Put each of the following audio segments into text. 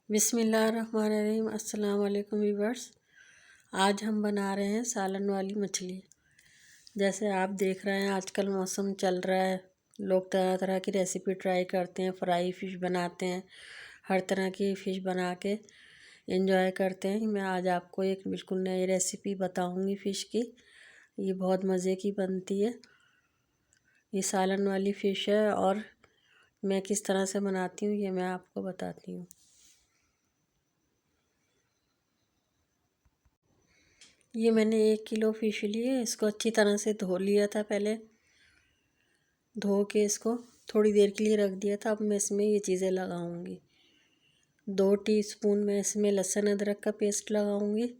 बिस्मिल्लाहिर्रहमानिर्रहीम। अस्सलाम वालेकुम व्यूअर्स। आज हम बना रहे हैं सालन वाली मछली। जैसे आप देख रहे हैं आजकल मौसम चल रहा है, लोग तरह तरह की रेसिपी ट्राई करते हैं, फ्राई फ़िश बनाते हैं, हर तरह की फ़िश बना के एंजॉय करते हैं। मैं आज आपको एक बिल्कुल नई रेसिपी बताऊंगी फ़िश की। ये बहुत मज़े की बनती है। ये सालन वाली फ़िश है और मैं किस तरह से बनाती हूँ ये मैं आपको बताती हूँ। ये मैंने 1 किलो फ़िश ली है। इसको अच्छी तरह से धो लिया था पहले। धो के इसको थोड़ी देर के लिए रख दिया था। अब मैं इसमें ये चीज़ें लगाऊंगी। 2 टीस्पून मैं इसमें लहसुन अदरक का पेस्ट लगाऊंगी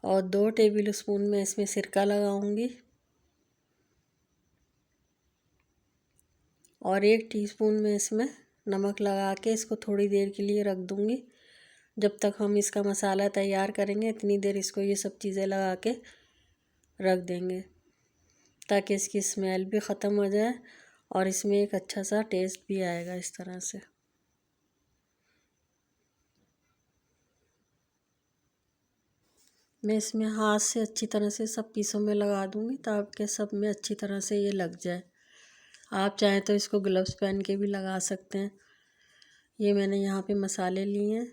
और 2 टेबल स्पून मैं इसमें सिरका लगाऊंगी और 1 टीस्पून मैं इसमें नमक लगा के इसको थोड़ी देर के लिए रख दूंगी। जब तक हम इसका मसाला तैयार करेंगे इतनी देर इसको ये सब चीज़ें लगा के रख देंगे ताकि इसकी स्मेल भी ख़त्म हो जाए और इसमें एक अच्छा सा टेस्ट भी आएगा। इस तरह से मैं इसमें हाथ से अच्छी तरह से सब पीसों में लगा दूंगी ताकि सब में अच्छी तरह से ये लग जाए। आप चाहें तो इसको ग्लव्स पहन के भी लगा सकते हैं। ये मैंने यहाँ पे मसाले लिए हैं,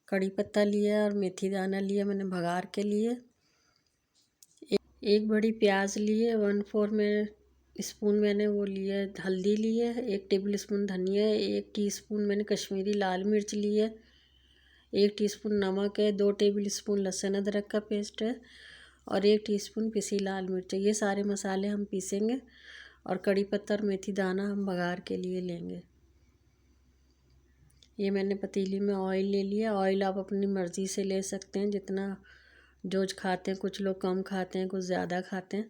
कड़ी पत्ता लिया और मेथी दाना लिया मैंने भगार के लिए। एक बड़ी प्याज ली है, 1/4 में स्पून मैंने वो लिया है हल्दी ली है, 1 टेबल स्पून धनिया है, 1 टीस्पून मैंने कश्मीरी लाल मिर्च ली है, 1 टीस्पून नमक है, 2 टेबल स्पून लहसुन अदरक का पेस्ट है और 1 टीस्पून पिसी लाल मिर्च है। ये सारे मसाले हम पीसेंगे और कड़ी पत्ता और मेथी दाना हम बघार के लिए लेंगे। ये मैंने पतीली में ऑयल ले लिया। ऑयल आप अपनी मर्ज़ी से ले सकते हैं, जितना जो खाते हैं। कुछ लोग कम खाते हैं, कुछ ज़्यादा खाते हैं।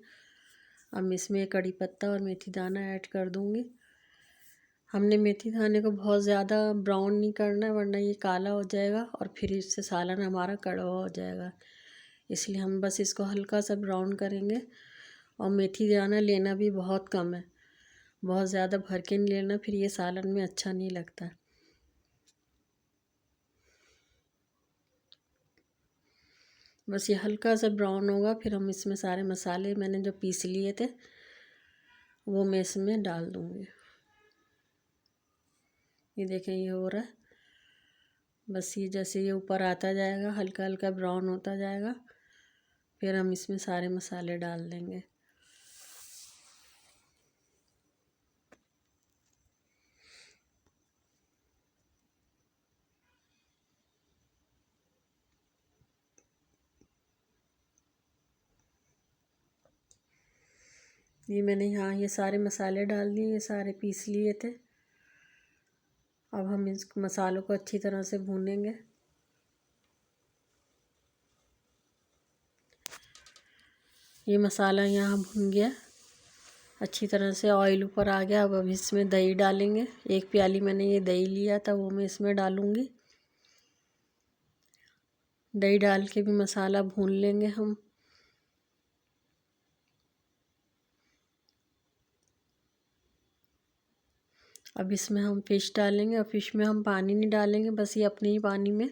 अब इसमें कड़ी पत्ता और मेथी दाना ऐड कर दूँगी। हमने मेथी दाने को बहुत ज़्यादा ब्राउन नहीं करना है वरना ये काला हो जाएगा और फिर इससे सालन हमारा कड़वा हो जाएगा। इसलिए हम बस इसको हल्का सा ब्राउन करेंगे। और मेथी दाना लेना भी बहुत कम है, बहुत ज़्यादा भर के नहीं लेना, फिर ये सालन में अच्छा नहीं लगता। बस ये हल्का सा ब्राउन होगा फिर हम इसमें सारे मसाले मैंने जो पीस लिए थे वो मैं इसमें डाल दूँगी। ये देखें ये हो रहा है। बस ये जैसे ये ऊपर आता जाएगा हल्का हल्का ब्राउन होता जाएगा फिर हम इसमें सारे मसाले डाल देंगे। ये मैंने यहाँ ये सारे मसाले डाल दिए, ये सारे पीस लिए थे। अब हम इस मसालों को अच्छी तरह से भूनेंगे। ये मसाला यहाँ भुन गया अच्छी तरह से, ऑयल ऊपर आ गया। अब इसमें दही डालेंगे। 1 प्याली मैंने ये दही लिया था वो मैं इसमें डालूँगी। दही डाल के भी मसाला भून लेंगे हम। अब इसमें हम फ़िश डालेंगे और फ़िश में हम पानी नहीं डालेंगे, बस ये अपने ही पानी में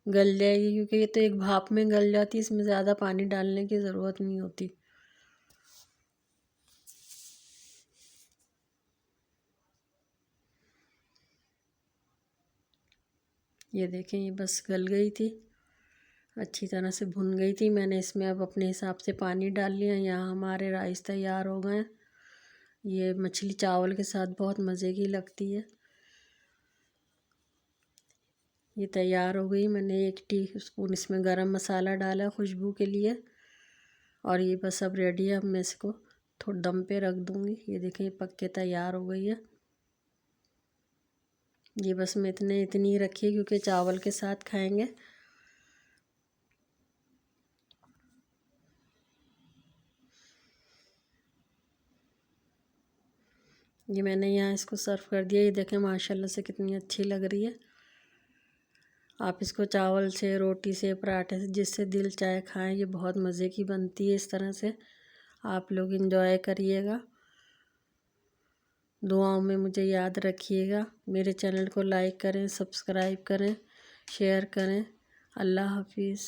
गल जाएगी क्योंकि ये तो एक भाप में गल जाती है। इसमें ज़्यादा पानी डालने की ज़रूरत नहीं होती। ये देखें ये बस गल गई थी, अच्छी तरह से भुन गई थी। मैंने इसमें अब अपने हिसाब से पानी डाल लिया। यहाँ हमारे राइस तैयार हो गए हैं। ये मछली चावल के साथ बहुत मज़े की लगती है। ये तैयार हो गई। मैंने 1 टीस्पून इसमें गरम मसाला डाला खुशबू के लिए और ये बस अब रेडी है। अब मैं इसको थोड़ा दम पे रख दूँगी। ये देखें ये पक के तैयार हो गई है। ये बस मैं इतनी रखी क्योंकि चावल के साथ खाएंगे। ये मैंने यहाँ इसको सर्व कर दिया। ये देखें माशाल्लाह से कितनी अच्छी लग रही है। आप इसको चावल से, रोटी से, पराठे से, जिससे दिल चाहे खाएं। ये बहुत मज़े की बनती है। इस तरह से आप लोग इंजॉय करिएगा। दुआओं में मुझे याद रखिएगा। मेरे चैनल को लाइक करें, सब्सक्राइब करें, शेयर करें। अल्लाह हाफिज़।